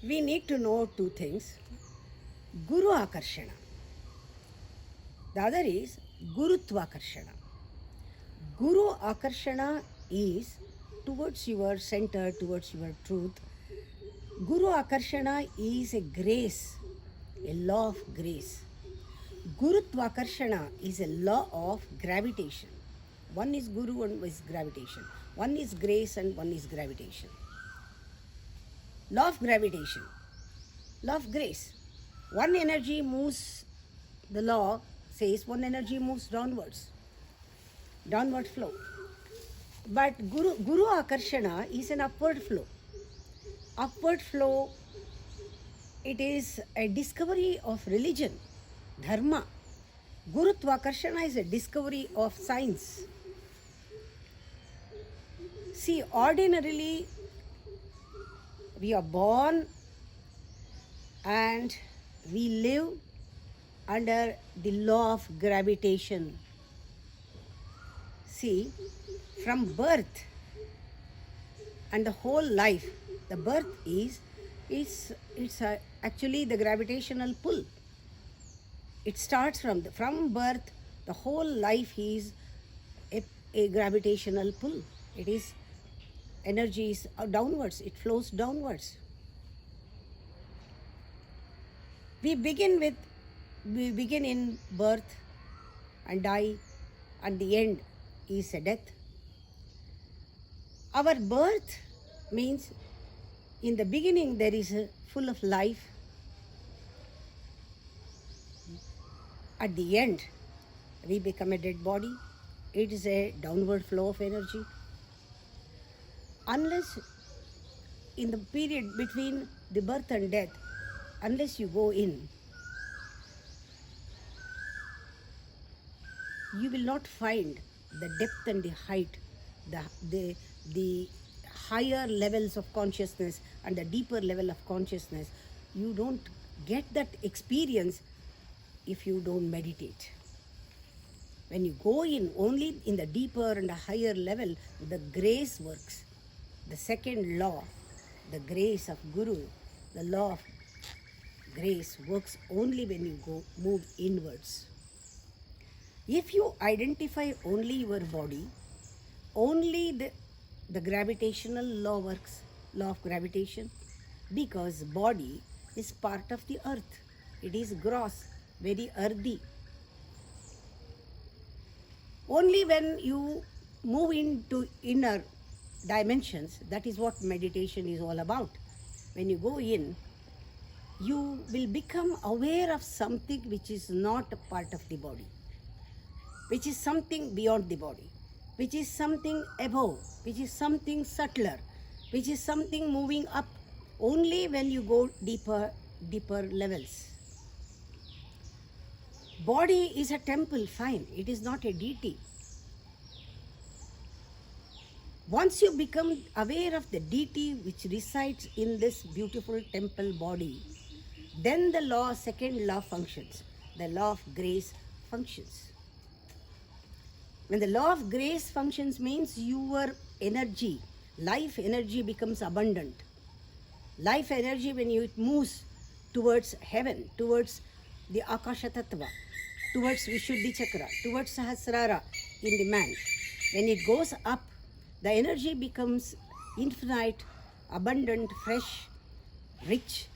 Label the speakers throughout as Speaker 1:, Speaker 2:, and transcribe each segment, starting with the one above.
Speaker 1: we need to know two things. Guru Akarshana. The other is Gurutva Akarshana. Guru Akarshana is towards your center, towards your truth. Guru Akarshana is a grace, a law of grace. Gurutva Akarshana is a law of gravitation. One is Guru, one is gravitation. One is grace and one is gravitation. Law of gravitation, law of grace. One energy moves, the law says one energy moves downwards, downward flow. But Guru Akarshana is an upward flow. Upward flow, it is a discovery of religion, dharma. Gurutva Akarshana is a discovery of science. See, ordinarily, we are born and we live under the law of gravitation. See, from birth and the whole life, the birth is actually the gravitational pull. It starts from birth, the whole life is a gravitational pull. It is energy is downwards, it flows downwards. We begin in birth and die, and the end is a death. Our birth means in the beginning there is full of life. At the end, we become a dead body. It is a downward flow of energy. Unless in the period between the birth and death, unless you go in, you will not find the depth and the height, the higher levels of consciousness and the deeper level of consciousness. You don't get that experience if you don't meditate. When you go in only in the deeper and the higher level, the grace works. The second law, the grace of Guru, the law of grace works only when you move inwards. If you identify only your body, only the gravitational law works, law of gravitation, because body is part of the earth. It is gross, very earthy. Only when you move into inner dimensions, that is what meditation is all about. When you go in, you will become aware of something which is not a part of the body, which is something beyond the body, which is something above, which is something subtler, which is something moving up, only when you go deeper levels. Body is a temple, fine, it is not a deity. Once you become aware of the deity which resides in this beautiful temple body, then the second law functions. The law of grace functions. When the law of grace functions means your energy, life energy becomes abundant. Life energy, when it moves towards heaven, towards the Akasha Tattva, towards Vishuddhi Chakra, towards Sahasrara in the man, when it goes up, the energy becomes infinite, abundant, fresh, rich,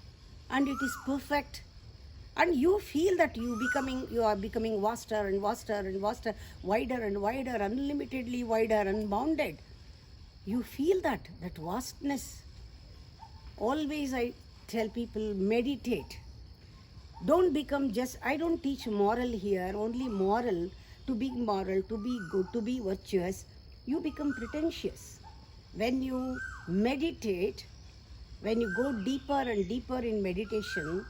Speaker 1: and it is perfect. And you feel that you are becoming vaster and vaster and vaster, wider and wider, unlimitedly wider, unbounded. You feel that vastness. Always I tell people, meditate. Don't become just, I don't teach moral here, only moral, to be good, to be virtuous. You become pretentious. When you meditate, when you go deeper and deeper in meditation,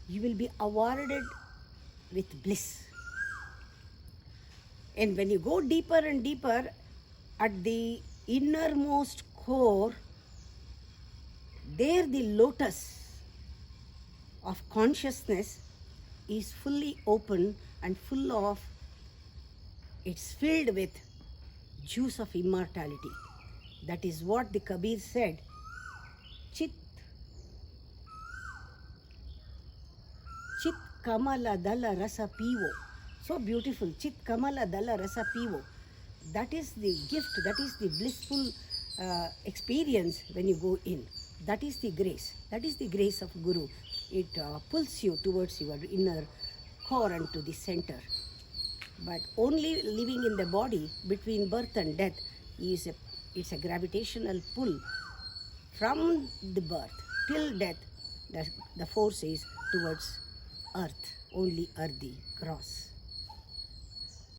Speaker 1: you will be awarded with bliss. And when you go deeper and deeper, at the innermost core, there the lotus of consciousness is fully open and full of, it's filled with juice of immortality. That is what the Kabir said. Chit Chit Kamala Dala Rasa Pivo. So beautiful. Chit Kamala Dala Rasa Pivo. That is the gift, that is the blissful experience when you go in. That is the grace. That is the grace of Guru. It pulls you towards your inner core and to the center. But only living in the body between birth and death it's a gravitational pull. From the birth till death, the force is towards earth, only earthy, gross.